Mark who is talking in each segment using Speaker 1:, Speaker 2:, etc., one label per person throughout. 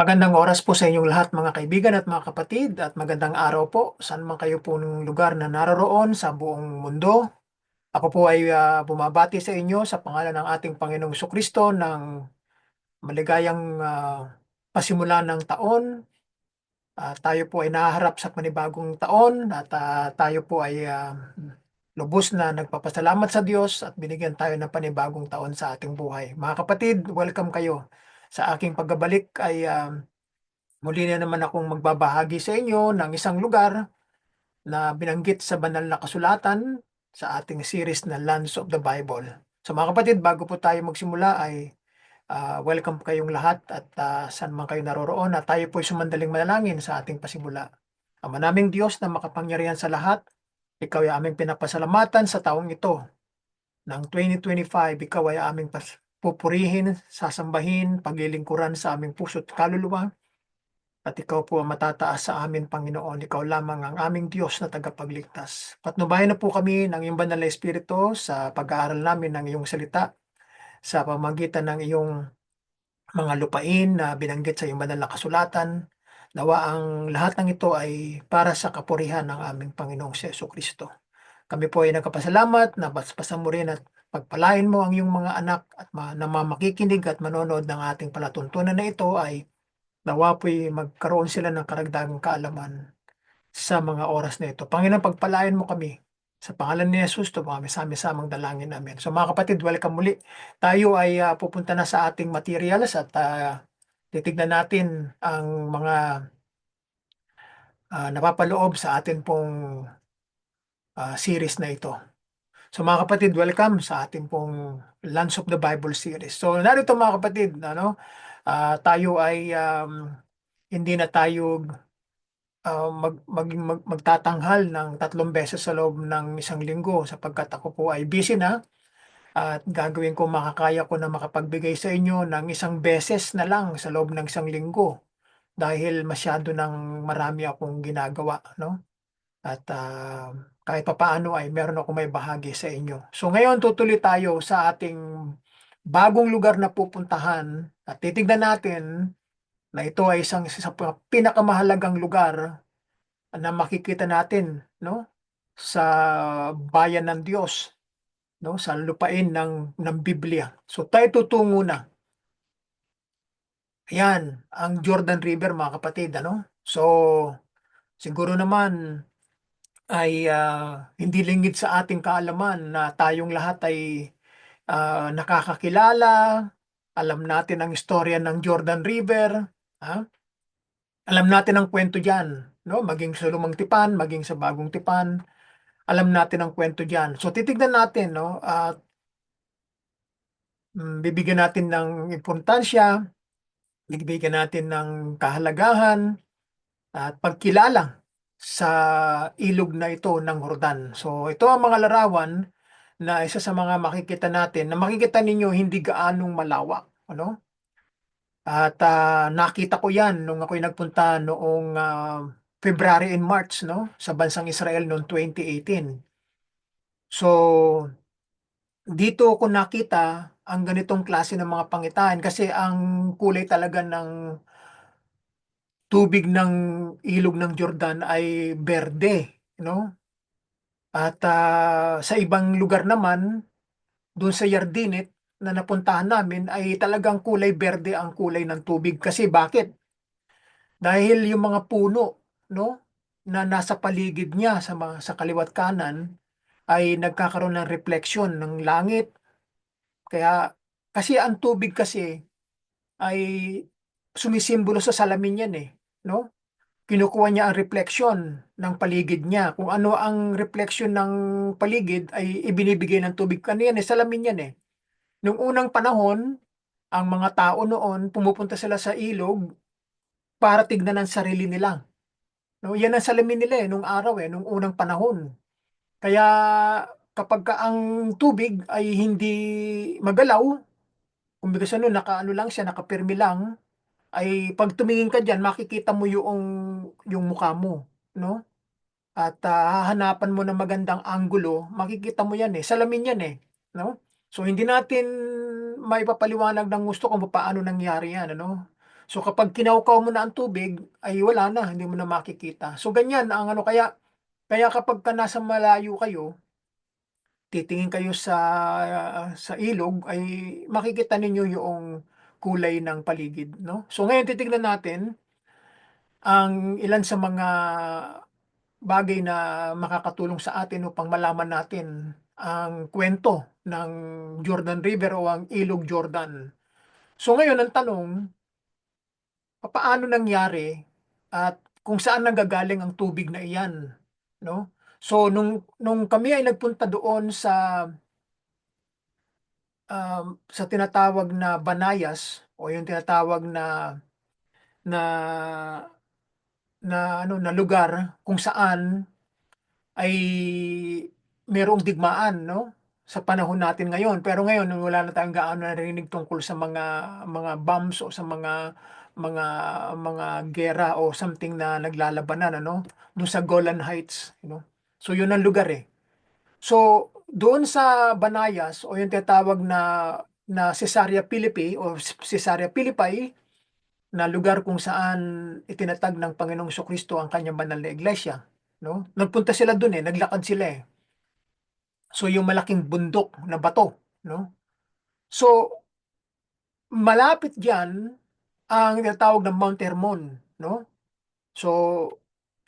Speaker 1: Magandang oras po sa inyong lahat mga kaibigan at mga kapatid at magandang araw po saan man kayo po ng lugar na naroroon sa buong mundo. Ako po ay bumabati sa inyo sa pangalan ng ating Panginoong Kristo ng maligayang pasimula ng taon. Tayo po ay nahaharap sa panibagong taon at tayo po ay lubos na nagpapasalamat sa Diyos at binigyan tayo ng panibagong taon sa ating buhay. Mga kapatid, welcome kayo. Sa aking pagbabalik ay muli na naman akong magbabahagi sa inyo ng isang lugar na binanggit sa banal na kasulatan sa ating series na Lands of the Bible. So mga kapatid, bago po tayo magsimula ay welcome kayong lahat at saan man kayo naroroon at tayo po ay sumandaling manalangin sa ating pasimula. Ama naming Diyos na makapangyarihan sa lahat, ikaw ay aming pinapasalamatan sa taong ito. Ng 2025, ikaw ay aming pupurihin, sasambahin, paglilingkuran sa aming puso't kaluluwa. At ikaw po ang matataas sa amin, Panginoon. Ikaw lamang ang aming Diyos na tagapagligtas. Patnubayan na po kami ng iyong banal na Espiritu sa pag-aaral namin ng iyong salita sa pamagitan ng iyong mga lupain na binanggit sa iyong banal na kasulatan. Nawa ang lahat ng ito ay para sa kapurihan ng aming Panginoong Kristo. Kami po ay nagkapasalamat na basbasan mo rin at pagpalain mo ang iyong mga anak at na makikinig at manonood ng ating palatuntunan na ito ay nawa po'y magkaroon sila ng karagdagang kaalaman sa mga oras na ito. Panginoon, pagpalain mo kami. Sa pangalan ni Jesus, ito kami samang dalangin namin. So mga kapatid, welcome muli. Tayo ay pupunta na sa ating materials at titignan natin ang mga napapaloob sa atin pong series na ito. So mga kapatid, welcome sa ating pong Lands of the Bible series. So narito mga kapatid, tayo ay hindi na tayo magtatanghal ng 3 beses sa loob ng isang linggo sapagkat ako po ay busy na at gagawin ko makakaya ko na makapagbigay sa inyo ng 1 beses na lang sa loob ng isang linggo dahil masyado ng marami akong ginagawa, no? At kahit papaano ay meron ako may bahagi sa inyo. So ngayon tutuloy tayo sa ating bagong lugar na pupuntahan at titignan natin na ito ay isang sa pinakamahalagang lugar na makikita natin, no, sa bayan ng Diyos, no, sa lupain ng Biblia. So tayo tutungo na. Ayan, ang Jordan River mga kapatid, ano? So siguro naman ay hindi lingid sa ating kaalaman na tayong lahat ay nakakakilala, alam natin ang istorya ng Jordan River, ha? Alam natin ang kwento diyan, no? Maging sa Lumang Tipan, maging sa Bagong Tipan, alam natin ang kwento diyan. So titignan natin, no, at bibigyan natin ng importansya, bibigyan natin ng kahalagahan at pagkilala sa ilog na ito ng Jordan. So ito ang mga larawan na isa sa mga makikita natin na makikita ninyo hindi gaanong malawak, ano? At nakita ko 'yan nung ako'y nagpunta noong February and March, no, sa bansang Israel noong 2018. So dito ko nakita ang ganitong klase ng mga pangitain kasi ang kulay talaga ng tubig ng ilog ng Jordan ay berde, no? At sa ibang lugar naman, doon sa Yardenit na napuntahan namin ay talagang kulay berde ang kulay ng tubig. Kasi bakit? Dahil yung mga puno, no, na nasa paligid niya sa kaliwat kanan ay nagkakaroon ng refleksyon ng langit. Kaya kasi ang tubig kasi ay sumisimbolo sa salamin yan eh, no? Kinukuha niya ang refleksyon ng paligid niya. Kung ano ang refleksyon ng paligid ay ibinibigay ng tubig. Ano yan eh, salamin yan eh. Nung unang panahon, ang mga tao noon, pumupunta sila sa ilog para tignan ang sarili nila. No, yan ang salamin nila eh, nung araw eh, nung unang panahon. Kaya kapag ang tubig ay hindi magalaw, kumbaga sa ano, nakaano lang siya, nakapirmi lang, ay pag tumingin ka diyan makikita mo yung mukha mo, no? At hahanapan mo ng magandang anggulo, makikita mo 'yan eh, salamin 'yan eh, no? So hindi natin maipapaliwanag ng gusto kung paano nangyari 'yan, ano? So kapag kinaukaw mo na ang tubig, ay wala na, hindi mo na makikita. So ganyan ang ano, kaya kaya kapagka nasa malayo kayo, titingin kayo sa ilog, ay makikita ninyo yung kulay ng paligid, 'no? So ngayon titignan natin ang ilan sa mga bagay na makakatulong sa atin upang malaman natin ang kwento ng Jordan River o ang Ilog Jordan. So ngayon ang tanong, papaano nangyari at kung saan nanggagaling ang tubig na iyan, 'no? So nung kami ay nagpunta doon sa tinatawag na Banayas o yung tinatawag na na lugar kung saan ay merong digmaan, 'no, sa panahon natin ngayon. Pero ngayon wala na tayong gaano narinig tungkol sa mga bombs o sa mga mga giyera o something na naglalabanan ano, dun sa Golan Heights, you know. So yun ang lugar, eh. So doon sa Banayas o yung tinatawag na Caesarea Philippi o Caesarea Philippi na lugar kung saan itinatag ng Panginoong Jesucristo ang kanyang banal na iglesia, 'no? Nagpunta sila dun, eh, naglakad sila, eh. So, yung malaking bundok na bato, 'no? So, malapit diyan ang tinatawag na Mount Hermon, 'no? So,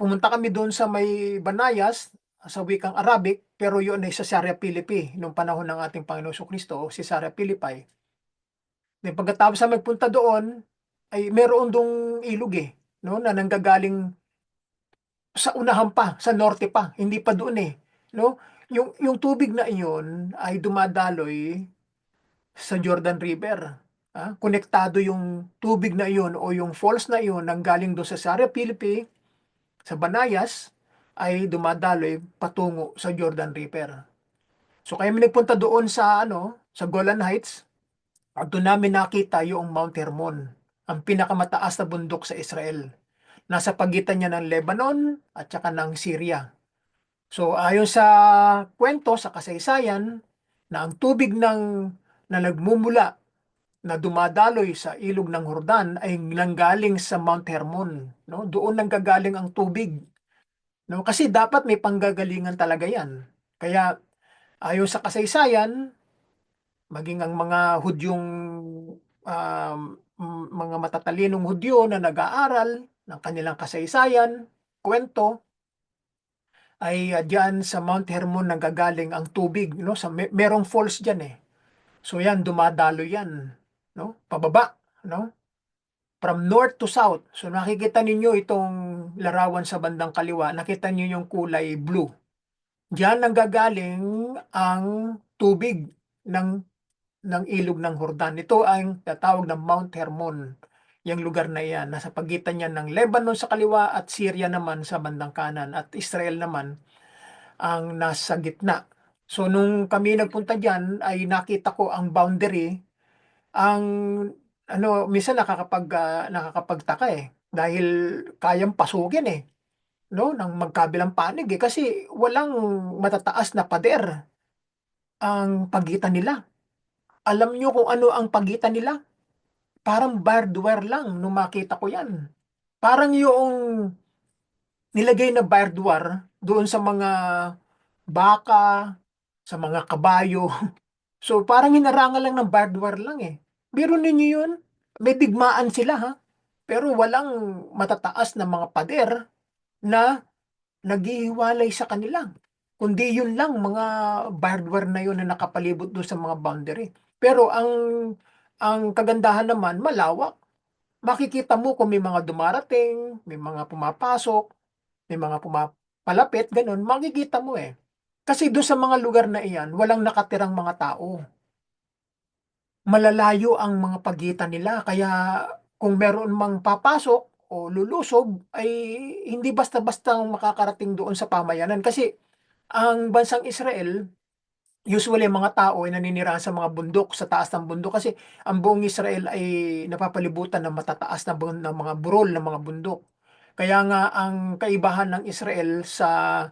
Speaker 1: pumunta kami doon sa may Banayas, sa wikang Arabic, pero yun ay Caesarea Philippi nung panahon ng ating Panginoong Jesucristo, Caesarea Philippi. Then pagkatapos na magpunta doon, ay meron dong ilog, eh, 'no, na nanggagaling sa unahan pa, sa norte pa, hindi pa doon, eh, 'no? Yung tubig na iyon ay dumadaloy sa Jordan River, konektado yung tubig na iyon o yung falls na iyon nanggaling dun sa Sara Philippi, sa Banayas, ay dumadaloy patungo sa Jordan River. So kaya kami nagpunta doon sa ano, sa Golan Heights at doon namin nakita yung Mount Hermon, ang pinakamataas na bundok sa Israel. Nasa pagitan niya ng Lebanon at saka ng Syria. So ayon sa kwento, sa kasaysayan, na ang tubig na nagmumula na dumadaloy sa ilog ng Hordan ay nanggaling sa Mount Hermon, 'no? Doon nanggagaling ang tubig, 'no? Kasi dapat may panggagalingan talaga 'yan. Kaya ayon sa kasaysayan, maging ang mga Hudyong mga matatalinong Hudyo na nag-aaral ng kanilang kasaysayan, kwento, ay diyan sa Mount Hermon nanggagaling ang tubig, 'no? Sa merong falls diyan, eh. So 'yan, dumadalo 'yan, 'no? Pababa, 'no? From north to south. So nakikita ninyo itong larawan sa bandang kaliwa, nakita niyo yung kulay blue. Diyan nanggagaling ang tubig ng ilog ng Hordan. Ito ang tinatawag na Mount Hermon, yang lugar na iyan. Nasa pagitan niyan ng Lebanon sa kaliwa at Syria naman sa bandang kanan at Israel naman ang nasa gitna. So nung kami nagpunta diyan ay nakita ko ang boundary, ang ano, minsan nakakapagtaka, eh, dahil kayang pasukin, eh, 'no, ng magkabilang panig, eh, kasi walang matataas na pader ang pagitan nila. Alam niyo kung ano ang pagitan nila? Parang barbed wire lang nung makita ko 'yan. Parang yoong nilagay na barbed wire doon sa mga baka, sa mga kabayo. So, parang hinarangan lang ng barbed wire lang, eh. Biro ninyo 'yun, may digmaan sila, ha, pero walang matataas na mga pader na naghihiwalay sa kanila, kundi 'yun lang, mga barbed wire na 'yun na nakapalibot do'n sa mga boundary. Pero ang kagandahan naman malawak. Makikita mo kung may mga dumarating, may mga pumapasok, may mga palapit, gano'n, makikita mo, eh. Kasi do'n sa mga lugar na iyan, walang nakatirang mga tao. Malalayo ang mga pagitan nila kaya kung meron mang papasok o lulusob ay hindi basta-bastang makakarating doon sa pamayanan. Kasi ang bansang Israel, usually ang mga tao ay naninirahan sa mga bundok, sa taas ng bundok kasi ang buong Israel ay napapalibutan ng matataas na mga burol ng mga bundok. Kaya nga ang kaibahan ng Israel sa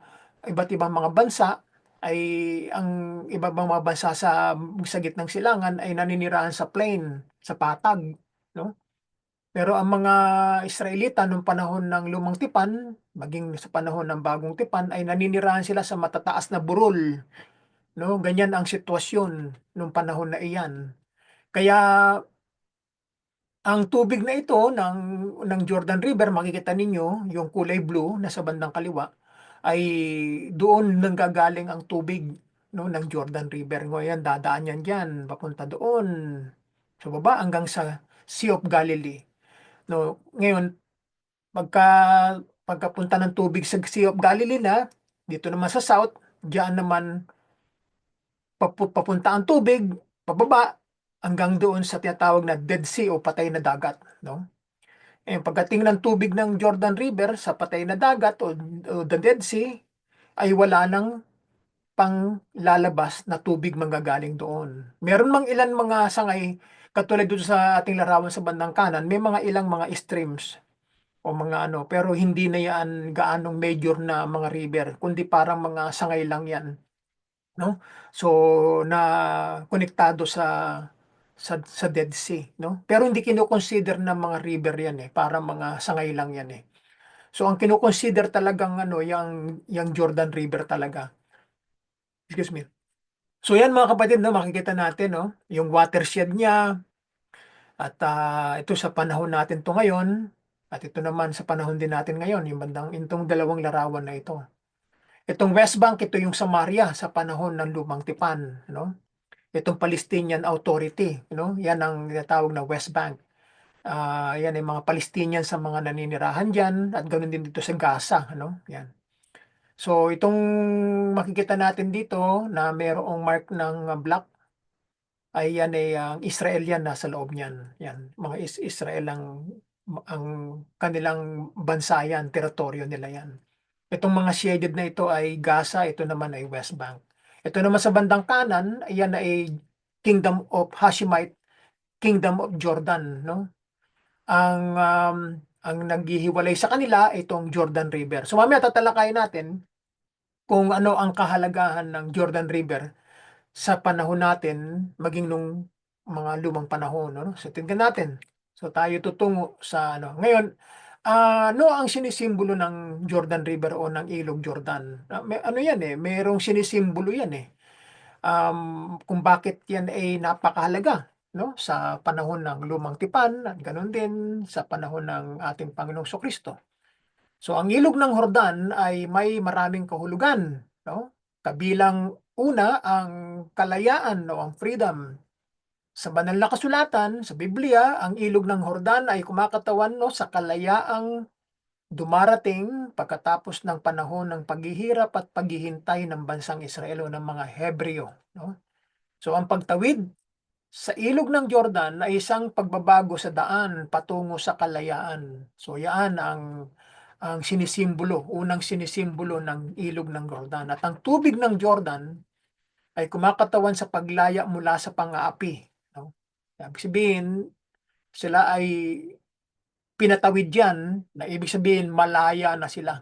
Speaker 1: iba't ibang mga bansa ay ang iba't ibang mga bansa sa gitnang silangan ay naninirahan sa plain, sa patag, 'no? Pero ang mga Israelita nung panahon ng Lumang Tipan, maging sa panahon ng Bagong Tipan, ay naninirahan sila sa matataas na burol, no? Ganyan ang sitwasyon nung panahon na iyan. Kaya ang tubig na ito ng Jordan River, makikita ninyo yung kulay blue na sa bandang kaliwa, ay doon nanggagaling ang tubig, no, ng Jordan River. Ngayon dadaan yan diyan papunta doon sa baba hanggang sa Sea of Galilee. No, ngayon pagka pagkapunta ng tubig sa Sea of Galilee na, dito naman sa south, diyan naman papunta ang tubig pababa hanggang doon sa tinatawag na Dead Sea o patay na dagat, no? Eh, pagdating ng tubig ng Jordan River sa patay na dagat o the Dead Sea, ay wala nang pang lalabas na tubig manggagaling doon. Meron mang ilan mga sangay, katulad doon sa ating larawan sa bandang kanan, may mga ilang mga streams o mga ano, pero hindi na yan gaanong major na mga river, kundi parang mga sangay lang yan, no? So, na konektado sa Dead Sea, no? Pero hindi kino-consider ng mga river yan eh, para mga sangay lang yan eh. So, ang kino-consider talagang ano, yung Jordan River talaga. Excuse me. So, yan mga kapatid, no, makikita natin, no, yung watershed niya at ito sa panahon natin to ngayon at ito naman sa panahon din natin ngayon, yung bandang itong dalawang larawan na ito. Itong West Bank, ito yung Samaria sa panahon ng Lumang Tipan, no? Itong Palestinian Authority, no? Yan ang tinatawag na West Bank. Yan ay mga Palestinian sa mga naninirahan diyan at ganoon din dito sa Gaza, no? Yan. So itong makikita natin dito na mayroong mark ng black ay yan ay ang Israel yan nasa loob niyan. Yan, mga Israel ang kanilang bansa yan, teritoryo nila yan. Itong mga shaded na ito ay Gaza, ito naman ay West Bank. Ito naman sa bandang kanan, ayan ay Kingdom of Hashemite, Kingdom of Jordan, no? Ang naghihiwalay sa kanila itong Jordan River. So mamaya tatalakayin natin kung ano ang kahalagahan ng Jordan River sa panahon natin maging nung mga lumang panahon, no? So tingnan natin. So tayo tutungo sa ano. Ngayon, ano ang sinisimbolo ng Jordan River o ng Ilog Jordan? Ano yan eh, mayroong sinisimbolo yan eh. Kung bakit yan ay napakahalaga, no? Sa panahon ng Lumang Tipan at ganoon din sa panahon ng ating Panginoong Kristo. So ang Ilog ng Jordan ay may maraming kahulugan, no? Kabilang una ang kalayaan o ang freedom. Sa banal na kasulatan, sa Biblia, ang Ilog ng Jordan ay kumakatawan, no, sa kalayaang dumarating pagkatapos ng panahon ng paghihirap at paghihintay ng bansang Israel o ng mga Hebreo, no? So ang pagtawid sa ilog ng Jordan ay isang pagbabago sa daan patungo sa kalayaan. So yan ang sinisimbolo, unang sinisimbolo ng ilog ng Jordan. At ang tubig ng Jordan ay kumakatawan sa paglaya mula sa pang-aapi, no? Ibig sabihin, sila ay pinatawid yan, na ibig sabihin malaya na sila.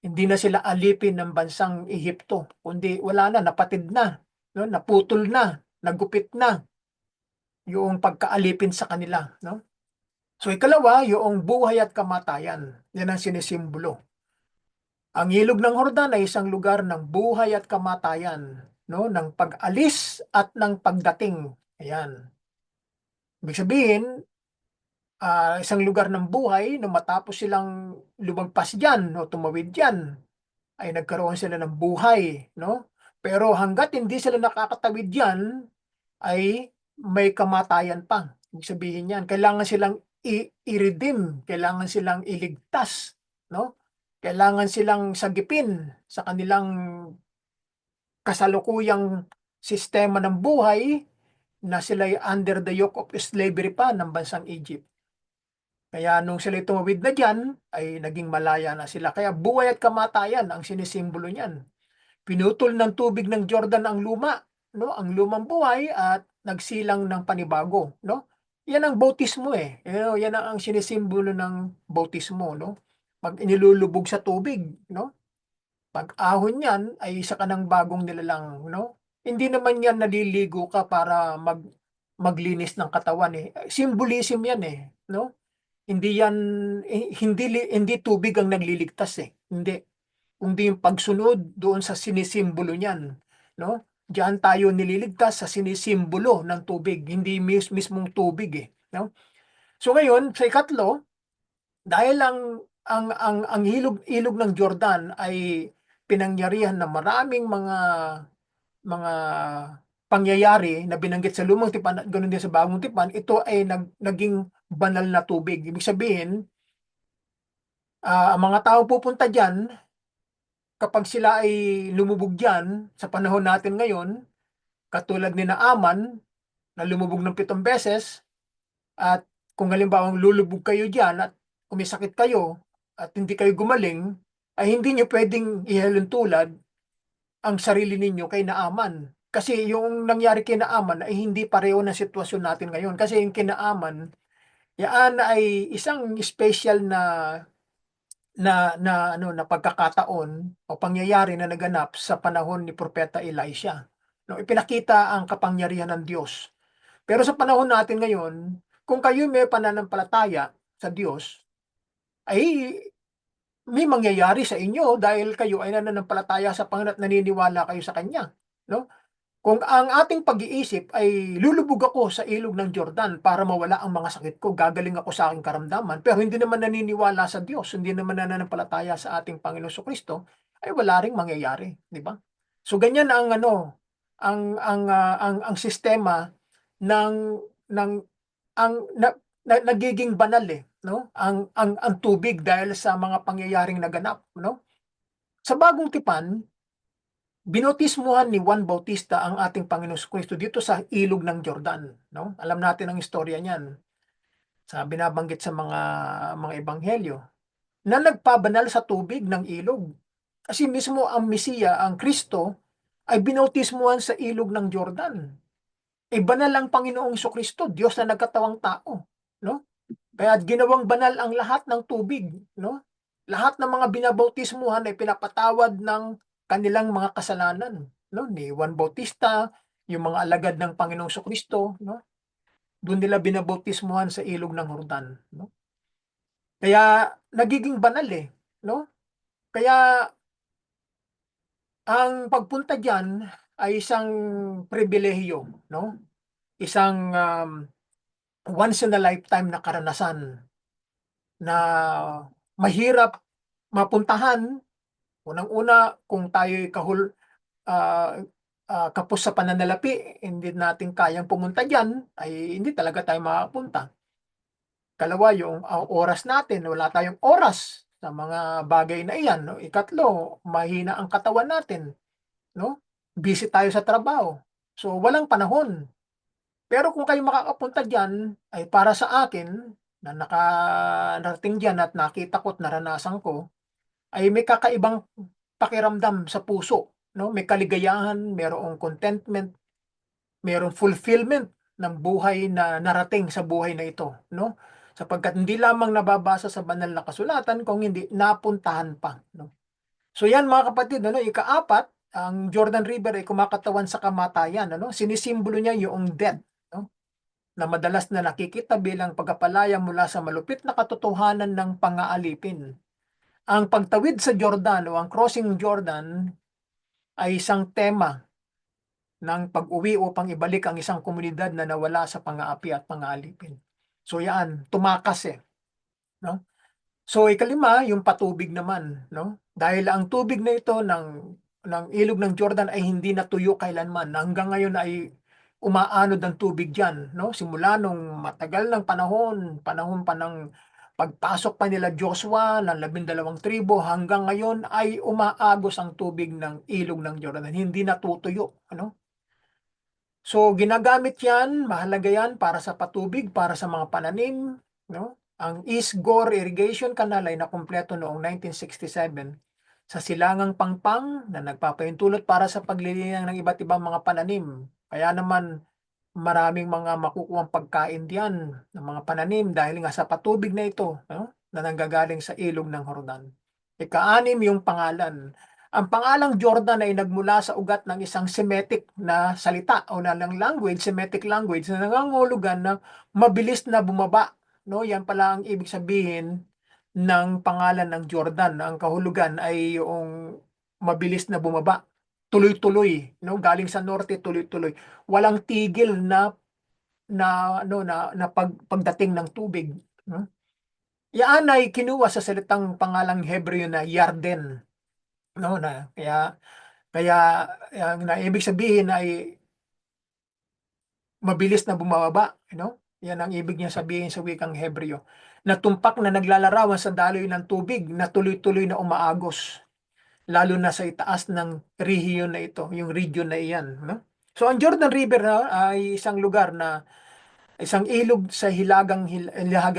Speaker 1: Hindi na sila alipin ng bansang Ehipto, kundi wala na, napatid na, no? Naputol na, nagupit na yung pagkaalipin sa kanila, no? So ikalawa, yung buhay at kamatayan. Yan ang sinisimbolo. Ang ilog ng Jordan ay isang lugar ng buhay at kamatayan, no? Ng pag-alis at ng pagdating. Ayan. Ibig sabihin, isang lugar ng buhay na matapos silang lumagpas diyan o tumawid diyan ay nagkaroon sila ng buhay, no? Pero hangga't hindi sila nakakatawid diyan ay may kamatayan pa. Ibig sabihin yan, kailangan silang i-redeem, kailangan silang iligtas, no? Kailangan silang sagipin sa kanilang kasalukuyang sistema ng buhay na sila ay under the yoke of slavery pa ng bansang Egypt. Kaya nung sila tumawid na diyan, ay naging malaya na sila. Kaya buhay at kamatayan ang sinisimbolo niyan. Pinutol ng tubig ng Jordan ang luma, no? Ang lumang buhay at nagsilang ng panibago, no? Yan ang bautismo eh. Yan ang sinisimbolo ng bautismo, no? Pag inilulubog sa tubig, no? Pag ahon yan ay isa ka ng bagong nilalang, no? Hindi naman yan naliligo ka para maglinis ng katawan eh. Symbolism yan eh, no? Hindi yan, hindi tubig ang nagliligtas, eh, hindi. Kundi yung pagsunod doon sa sinisimbolo niyan, 'no? Diyan tayo nililigtas sa sinisimbolo ng tubig, hindi mismong tubig, eh, 'no? So ngayon, sa ikatlo, dahil ang ilog ng Jordan ay pinangyarihan ng maraming mga pangyayari na binanggit sa Lumang Tipan at gano'n din sa Bagong Tipan, ito ay naging banal na tubig. Ibig sabihin, ang mga taong pupunta diyan, kapag sila ay lumubog diyan sa panahon natin ngayon, katulad ni Naaman na lumubog ng 7 beses, at kung halimbawang lulubog kayo diyan at kung may sakit kayo at hindi kayo gumaling, ay hindi niyo puwedeng ihalintulad ang sarili ninyo kay Naaman. Kasi yung nangyari kay Naaman ay hindi pareho ng sitwasyon natin ngayon. Kasi yung kay Naaman, yaan ay isang special na pagkakataon o pangyayari na naganap sa panahon ni Propeta Elisha. No, ipinakita ang kapangyarihan ng Diyos. Pero sa panahon natin ngayon, kung kayo may pananampalataya sa Diyos, ay may mangyayari sa inyo dahil kayo ay nananampalataya sa Panginoon at naniniwala kayo sa Kanya, 'no? Kung ang ating pag-iisip ay lulubog ako sa ilog ng Jordan para mawala ang mga sakit ko, gagaling ako sa aking karamdaman, pero hindi naman naniniwala sa Diyos, hindi naman nananampalataya sa ating Panginoong Jesucristo, ay wala ring mangyayari, 'di ba? So ganyan ang ano, ang sistema ng ng ang nagiging banal, eh, 'no, ang tubig dahil sa mga pangyayaring naganap, 'no? Sa Bagong Tipan, binautismuhan ni Juan Bautista ang ating Panginoong Jesucristo dito sa ilog ng Jordan, 'no? Alam natin ang istorya niyan, sa binabanggit sa mga ebanghelyo, na nagpabanal sa tubig ng ilog. Kasi mismo ang Mesiya, ang Kristo, ay binautismuhan sa ilog ng Jordan. Eh, banal ang Panginoong Jesucristo, Diyos na nagkatawang tao, 'no? Kaya ginawang banal ang lahat ng tubig, 'no? Lahat ng mga binabautismuhan ay pinapatawad ng kanilang mga kasalanan, 'no? Ni Juan Bautista, yung mga alagad ng Panginoong Jesucristo, 'no? Dun nila binabautismuhan sa ilog ng Jordan, 'no? Kaya nagiging banal, eh, 'no? Kaya ang pagpunta diyan ay isang pribilehiyo, 'no? Isang, once in a lifetime na karanasan na mahirap mapuntahan. Unang-una, kung tayo'y ah, kapos sa pananalapi, hindi natin kayang pumunta diyan, ay hindi talaga tayo makakapunta. Ikalawa, yung, oras natin, wala tayong oras sa mga bagay na iyan, 'no. Ikatlo, mahina ang katawan natin, 'no. Busy tayo sa trabaho, so walang panahon. Pero kung kayo makakapunta diyan, ay para sa akin na nakarating diyan at nakita ko't naranasan ko, ay may kakaibang pakiramdam sa puso, 'no, may kaligayahan, merong contentment, merong fulfillment ng buhay na narating sa buhay na ito, 'no? Sapagkat hindi lamang nababasa sa banal na kasulatan kung hindi napuntahan pa, 'no? So 'yan mga kapatid, ano, ikaapat, ang Jordan River ay kumakatawan sa kamatayan, ano, sinisimbolo niya yung death, 'no, na madalas na nakikita bilang pagkapalaya mula sa malupit na katotohanan ng pang-aalipin. Ang pagtawid sa Jordan o ang crossing Jordan ay isang tema ng pag-uwi upang ibalik ang isang komunidad na nawala sa pang-aapi at pang-aalipin. So yan, tumakas, eh, 'no? So ikalima, yung patubig naman, 'no? Dahil ang tubig na ito ng ilog ng Jordan ay hindi natuyo kailanman. Hanggang ngayon ay umaanod ang tubig diyan, 'no? Simula nung matagal ng panahon, panahon pa ng pagpasok pa nila Joshua ng 12 tribo, hanggang ngayon ay umaagos ang tubig ng ilog ng Jordan, hindi natutuyo, ano? So ginagamit 'yan, mahalaga 'yan para sa patubig, para sa mga pananim, 'no? Ang East Gore Irrigation Canal ay nakumpleto noong 1967 sa Silangang Pangpang na nagpapahintulot para sa paglililang ng iba't ibang mga pananim. Kaya naman maraming mga makukuhang pagkain diyan ng mga pananim dahil nga sa patubig na ito, 'no, na nanggagaling sa ilog ng Jordan. Ika-anim, yung pangalan. Ang pangalang Jordan ay nagmula sa ugat ng isang Semitic na salita o ng language, Semitic language na nangangahulugan ng mabilis na bumaba, no? Yan pala ang ibig sabihin ng pangalan ng Jordan. Ang kahulugan ay yung mabilis na bumaba. Tuloy-tuloy, no? Galing sa norte, tuloy-tuloy. Walang tigil na pagdating ng tubig, no? Yan ay kinuha sa salitang pangalang Hebreo na Yarden, no? Kaya ang na ibig sabihin ay mabilis na bumababa, Yan ang ibig niya sabihin sa wikang Hebreo. Na tumpak na naglalarawan sa daloy ng tubig na tuloy-tuloy na umaagos, lalo na sa itaas ng rehiyon na ito, yung region na iyan, no? So ang Jordan River ay isang lugar na isang ilog sa hilagang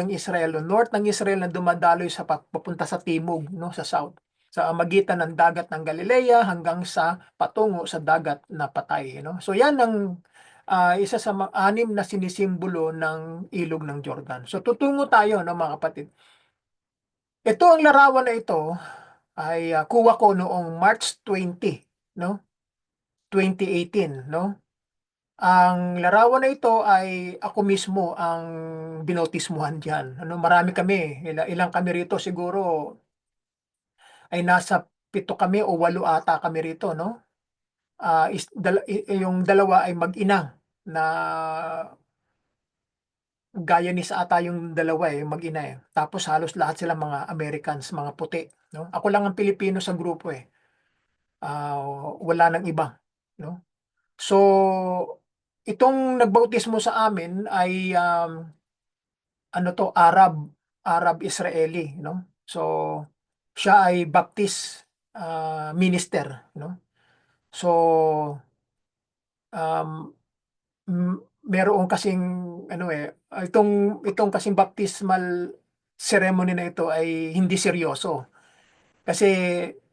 Speaker 1: Israel, o north ng Israel na dumadaloy sa papunta sa timog, no, sa south. Sa magitan ng dagat ng Galilea hanggang sa patungo sa dagat na Patay, no? So yan ang isa sa anim na sinisimbolo ng ilog ng Jordan. So tutungo tayo, no, mga kapatid. Ito ang larawan na ito ay kuha ko noong March 20, no? 2018, no? Ang larawan na ito ay ako mismo ang binotismuhan diyan. Marami kami, ilang kami rito siguro ay nasa 7 kami o 8 ata kami rito, no? Yung dalawa ay mag-ina na Guyanese ata yung dalawa mag-ina eh. Tapos halos lahat sila mga Americans, mga puti, no? Ako lang ang Pilipino sa grupo eh. Ah, wala nang iba, no? So, itong nagbautismo sa amin ay ano to, Arab Israeli, no? So, siya ay Baptist minister, no? So, um, meron kasing itong kasing baptismal ceremony na ito ay hindi seryoso. Kasi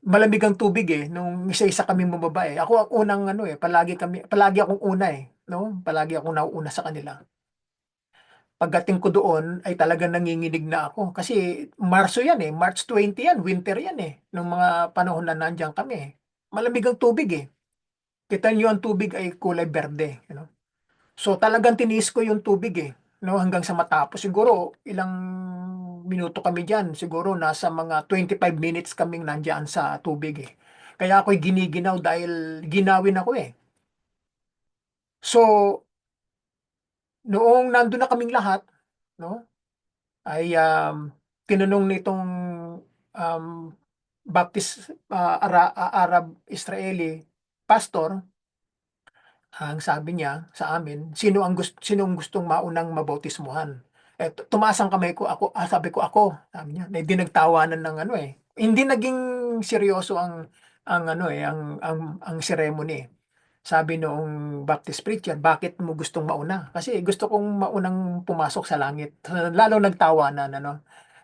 Speaker 1: malamig ang tubig nung isa-isa kaming bumaba eh. Ako ang unang palagi akong una no? Palagi akong nauuna sa kanila. Pagdating ko doon ay talagang nanginginig na ako kasi Marso yan March 20 yan, winter yan nung mga panahon na nandiyan kami. Malamig ang tubig Kita niyo ang tubig ay kulay berde. So talagang tiniis ko yung tubig no, hanggang sa matapos. Siguro ilang minuto kami diyan, siguro nasa mga 25 minutes kaming nandiyan sa tubig Kaya ako'y giniginaw dahil ginawin ako So noong nandun na kaming lahat, no, ay tinanong nitong um, Arab Israeli pastor. Ang sabi niya sa amin, sinong gustong maunang mabautismuhan? Tumaas ang kamay ko, sabi ko ako, sabi niya. Hindi nagtawanan ng Hindi naging seryoso ang ceremony. Sabi noong Baptist preacher, bakit mo gustong mauna? Kasi gusto kong maunang pumasok sa langit. Lalo nagtawanan,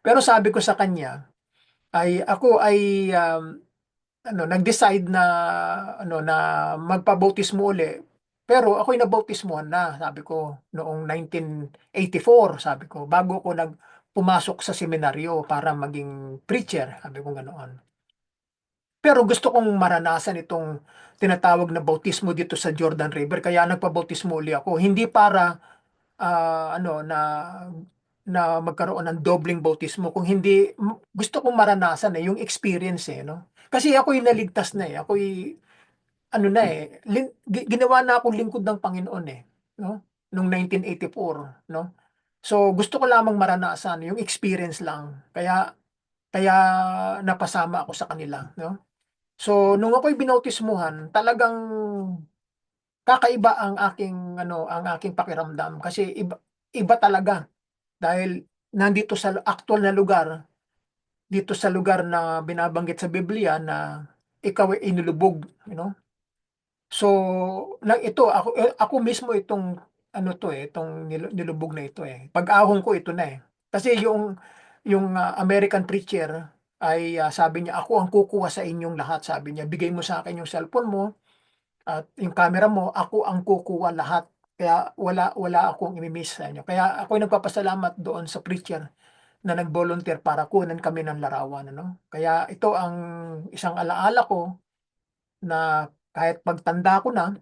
Speaker 1: Pero sabi ko sa kanya, ako ay nag-decide na na magpabautismo uli. Pero ako'y nabautismuhan na, sabi ko, noong 1984, sabi ko, bago ako pumasok sa seminaryo para maging preacher, sabi ko ganoon. Pero gusto kong maranasan itong tinatawag na bautismo dito sa Jordan River, kaya nagpabautismo uli ako. Hindi para ah, ano na na magkaroon ng dobling bautismo kung hindi gusto kong maranasan yung experience no. Kasi ako'y naligtas na ako'y ginawa na akong lingkod ng Panginoon no, nung 1984 no. So gusto ko lamang maranasan yung experience lang. Kaya kaya napasama ako sa kanila no. So nung ako'y binautismuhan, talagang kakaiba ang aking pakiramdam kasi iba talaga dahil nandito sa aktual na lugar, dito sa lugar na binabanggit sa Biblia na ikaw ay inulubog, So, ito ako mismo itong itong nilubog na ito Pag-ahon ko ito na Kasi yung American preacher ay sabi niya, ako ang kukuha sa inyong lahat, sabi niya. Bigay mo sa akin yung cellphone mo at yung camera mo, ako ang kukuha lahat. Kaya wala akong imi-miss sa inyo. Kaya ako'y nagpapasalamat doon sa preacher na nag-volunteer para kunan kami ng larawan, Kaya ito ang isang alaala ko na kahit pagtanda ko na,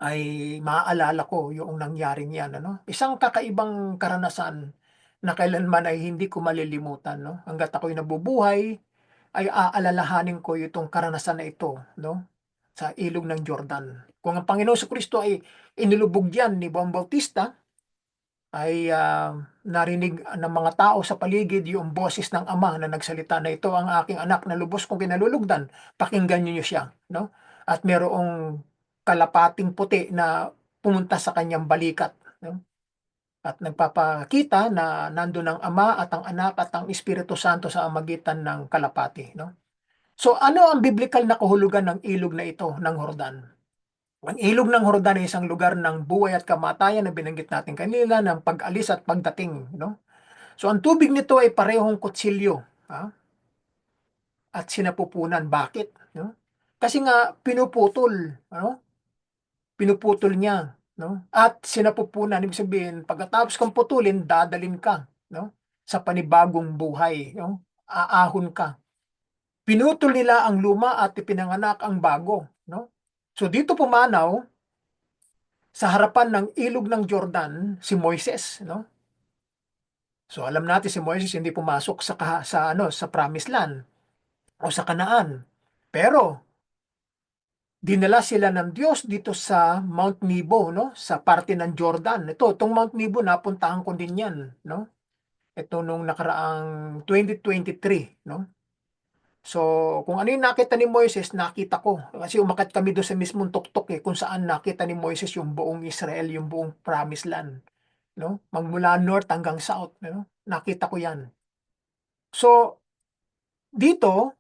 Speaker 1: ay maaalala ko yung nangyaring yan, Isang kakaibang karanasan na kailanman ay hindi ko malilimutan, 'no? Hangga't ako'y nabubuhay ay aalalahanin ko itong karanasan na ito, 'no, sa ilog ng Jordan. Kung ang Panginoong Jesucristo ay inilubog diyan ni Juan Bautista, ay, narinig ng mga tao sa paligid yung boses ng Ama na nagsalita na, "Ito ang aking anak na lubos kong kinalulugdan, pakinggan niyo siya." 'No? At merong kalapating puti na pumunta sa kanyang balikat, 'no? At nagpapakita na nandun ang Ama at ang Anak at ang Espiritu Santo sa magitan ng kalapati, 'no? So, ano ang biblikal na kahulugan ng ilog na ito ng Jordan? Ang ilog ng Jordan ay isang lugar ng buhay at kamatayan na binanggit natin kanina, ng pag-alis at pagdating, 'no? So, ang tubig nito ay parehong kutsilyo, ah, at sinapupunan. Bakit, 'no? Kasi nga pinuputol, ano, pinuputol niya, 'no, at sinapupunan. Ibig sabihin pagkatapos kang putulin dadalhin ka, 'no, sa panibagong buhay, 'no, aahon ka. Pinutol nila ang luma at ipinanganak ang bago, 'no? So, dito pumanaw sa harapan ng ilog ng Jordan si Moises, 'no? So, alam natin si Moises hindi pumasok sa ano, sa Promised Land o sa Kanaan. Pero dinala sila ng Diyos dito sa Mount Nebo, 'no, sa parte ng Jordan. Itong Mount Nebo napuntahan ko din 'yan, 'no? Ito nung nakaraang 2023, 'no? So, kung ano yung nakita ni Moises, nakita ko. Kasi umakyat kami doon sa mismong tuktok, kung saan nakita ni Moises yung buong Israel, yung buong Promised Land, 'no? Magmula north hanggang south, 'no? Nakita ko 'yan. So, dito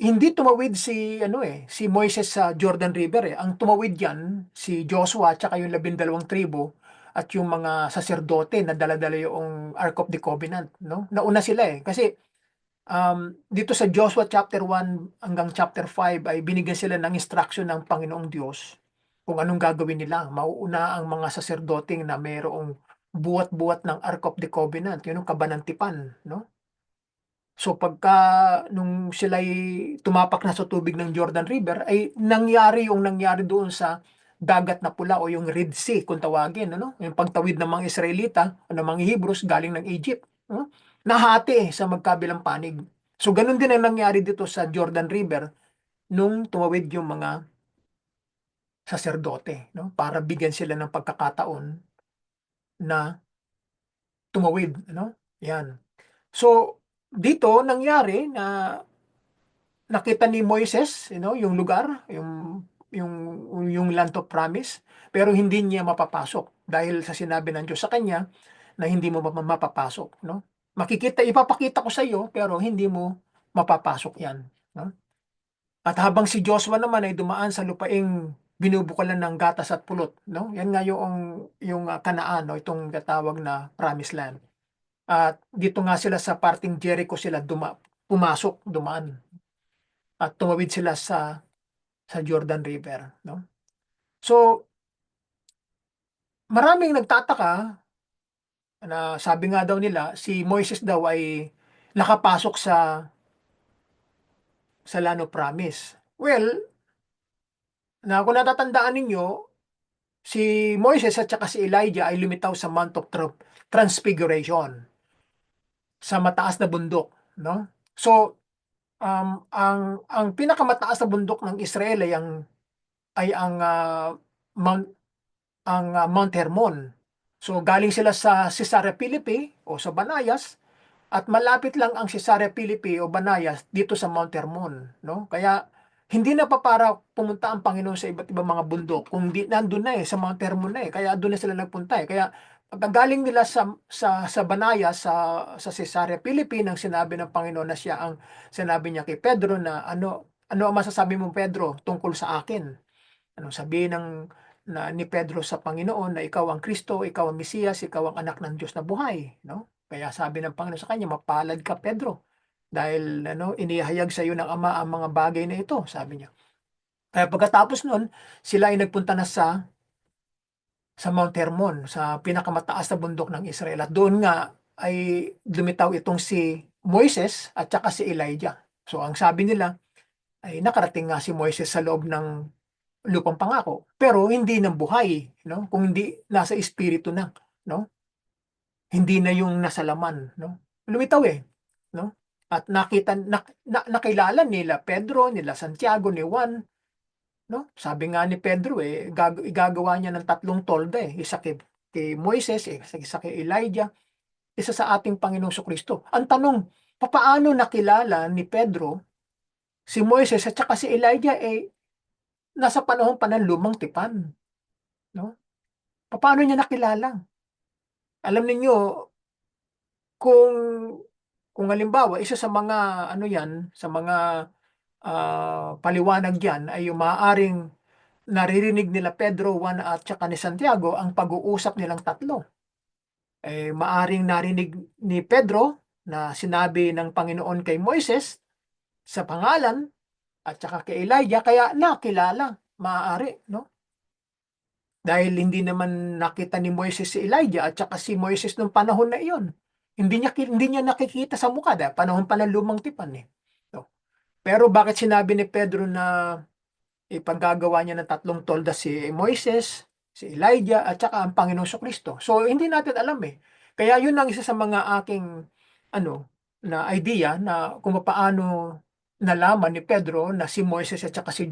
Speaker 1: hindi tumawid si ano, si Moises sa Jordan River, Ang tumawid diyan si Joshua at saka yung 12 tribo at yung mga saserdote na dala-dala yung Ark of the Covenant, 'no? Nauna sila, kasi, dito sa Joshua chapter 1 hanggang chapter 5 ay binigyan sila ng instruction ng Panginoong Diyos kung anong gagawin nila. Mauuna ang mga saserdoteng na mayroong buwat-buwat ng Ark of the Covenant, yun yung kabanantipan, 'no? So pagka nung sila'y tumapak na sa tubig ng Jordan River ay nangyari yung nangyari doon sa Dagat na Pula o yung Red Sea kung tawagin, ano, yung pagtawid ng mga Israelita o ng mga Hebrews galing ng Egypt, no? Nahati sa magkabilang panig. So ganun din ang nangyari dito sa Jordan River nung tumawid yung mga saserdote, no? Para bigyan sila ng pagkakataon na tumawid, ano? Yan. So dito nangyari na nakita ni Moises, yung lugar, yung yung land of promise, pero hindi niya mapapasok dahil sa sinabi ng Diyos sa kanya na hindi mo mapapasok, 'no? Ipapakita ko sa iyo pero hindi mo mapapasok 'yan, 'no? At habang si Joshua naman ay dumaan sa lupaing binubukalan ng gatas at pulot, 'no? 'Yan nga yung Kanaan, 'no, itong tinatawag na Promised Land. At dito nga sila sa parteng Jericho sila dumaan at tumawid sila sa Jordan River, 'no? So, maraming nagtataka na sabi nga daw nila si Moises daw ay nakapasok sa Land of Promise. Well, kung natatandaan ninyo, si Moises at saka si Elijah ay lumitaw sa Mount of Transfiguration, sa mataas na bundok, 'no? So, ang pinakamataas na bundok ng Israel ay ang Mount Hermon. So galing sila sa Cesarea Philippi o sa Banayas at malapit lang ang Cesarea Philippi o Banayas dito sa Mount Hermon, 'no? Kaya hindi na pa para pumunta ang Panginoon sa iba't ibang mga bundok kung di nandun na, sa Mount Hermon na, kaya doon na sila nagpunta, Kaya pagkagaling nila sa Banayas sa Cesarea Philippi nang sinabi ng Panginoon na siya ang sinabi niya kay Pedro na ano ang masasabi mo Pedro tungkol sa akin? Anong sabihin ni Pedro sa Panginoon na ikaw ang Kristo, ikaw ang Mesiyas, ikaw ang anak ng Diyos na buhay, 'no? Kaya sabi ng Panginoon sa kanya, "Mapalad ka Pedro, dahil ano, inihayag sa iyo ng Ama ang mga bagay na ito," sabi niya. Kaya pagkatapos nun, sila ay nagpunta na sa Mount Hermon, sa pinakamataas na bundok ng Israel. At doon nga ay lumitaw itong si Moises at saka si Elijah. So ang sabi nila ay nakarating nga si Moises sa loob ng lupang pangako, pero hindi ng buhay, 'no, kung hindi nasa espiritu na, 'no? hindi na yung nasa laman, no? Lumitaw eh, no? At nakilala nila Pedro, nila Santiago, ni Juan, no? Sabi nga ni Pedro eh, igagawa niya ng tatlong tolda eh, isa kay Moises, eh, isa kay Elijah, isa sa ating Panginoong Kristo. Ang tanong, papaano nakilala ni Pedro si Moises at saka si Elijah eh nasa panahon pa ng lumang tipan, no? Paano niya nakilala? Alam ninyo, kung halimbawa isa sa mga ano yan, sa mga paliwanag yan ay yung maaaring naririnig nila Pedro, Juan at saka ni Santiago ang pag-uusap nilang tatlo. Eh, maaring narinig ni Pedro na sinabi ng Panginoon kay Moises sa pangalan at saka kay Elijah kaya nakilala, maaari, no? Dahil hindi naman nakita ni Moises si Elijah at saka si Moises nung panahon na iyon. Hindi niya nakikita sa mukha dahil panahon pa ng lumang tipan eh. No? Pero bakit sinabi ni Pedro na ipaggagawa niya ng tatlong tolda si Moises, si Elijah at saka ang Panginoong Kristo? So hindi natin alam eh. Kaya yun ang isa sa mga aking ano na idea na kung paano nalaman ni Pedro na si Moises at saka si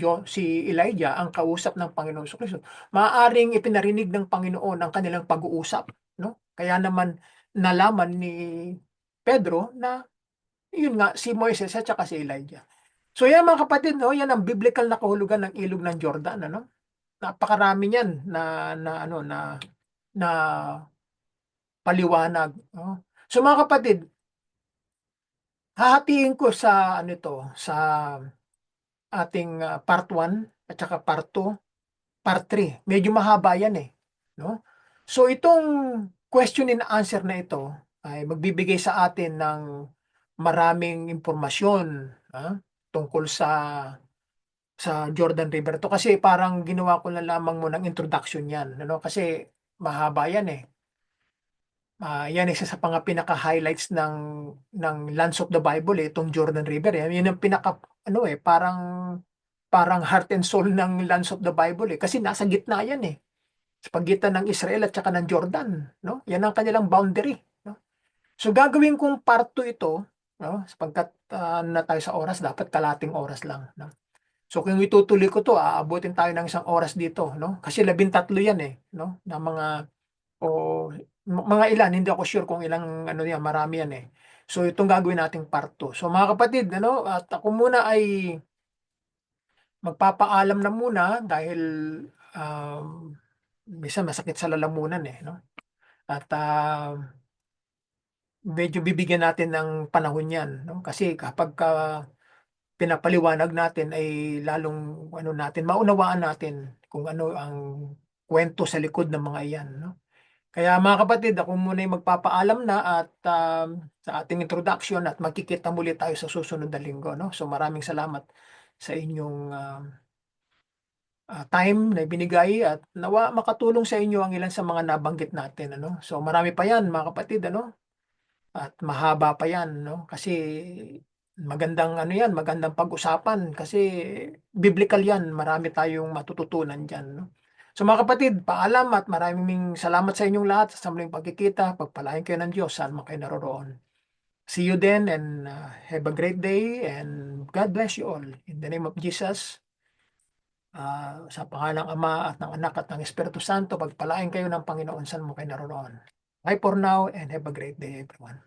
Speaker 1: Elijah ang kausap ng Panginoong Kristo. Maaaring ipinarinig ng Panginoon ang kanilang pag-uusap, no? Kaya naman nalaman ni Pedro na yun nga si Moises at saka si Elijah. So yan mga kapatid, no, yan ang biblical na kahulugan ng ilog ng Jordan, ano? Napakarami niyan na paliwanag, no? So mga kapatid, hahatiin ko sa ano ito, sa ating part 1 at saka part 2, part 3. Medyo mahaba yan eh, no? So itong question and answer na ito ay magbibigay sa atin ng maraming impormasyon, tungkol sa Jordan River. To kasi parang ginawa ko na lamang mo ng introduction yan, ano? Kasi mahaba yan eh. Yan isa sa mga pinaka-highlights ng Lands of the Bible eh, itong Jordan River eh. Yun ang pinaka ano eh, parang heart and soul ng Lands of the Bible eh. Kasi nasa gitna yan eh. Sa pagitan ng Israel at saka ng Jordan, no? Yan ang kanilang boundary, no? So gagawin kong part 2 ito, no? Sapagkat na tayo sa oras, dapat kalating oras lang, no? So kung itutuloy ko to, aabutin tayo ng 1 oras dito, no? Kasi 13 yan eh, no? Na mga o mga ilan, hindi ako sure kung ilang ano yan, marami yan eh. So itong gagawin nating part 2. So mga kapatid, ano, at ako muna ay magpapaalam na muna dahil minsan masakit sa lalamunan eh, no? At medyo bibigyan natin ng panahon yan, no? Kasi kapag pinapaliwanag natin ay lalong ano natin, maunawaan natin kung ano ang kwento sa likod ng mga iyan, no? Kaya mga kapatid, ako muna ay magpapaalam na at sa ating introduction at magkikita muli tayo sa susunod na linggo, no? So maraming salamat sa inyong time na ibinigay at nawa makatulong sa inyo ang ilan sa mga nabanggit natin, ano? So marami pa yan mga kapatid, ano? At mahaba pa yan, no? Kasi magandang ano yan, magandang pag-usapan kasi biblical yan, marami tayong matututunan dyan, no? So mga kapatid, paalam at maraming salamat sa inyong lahat sa muling pagkikita. Pagpalain kayo ng Diyos saan man kayo naroroon. See you then and have a great day and God bless you all. In the name of Jesus, sa pangalan ng Ama at ng Anak at ng Espiritu Santo, pagpalain kayo ng Panginoon saan man kayo naroroon. Bye for now and have a great day everyone.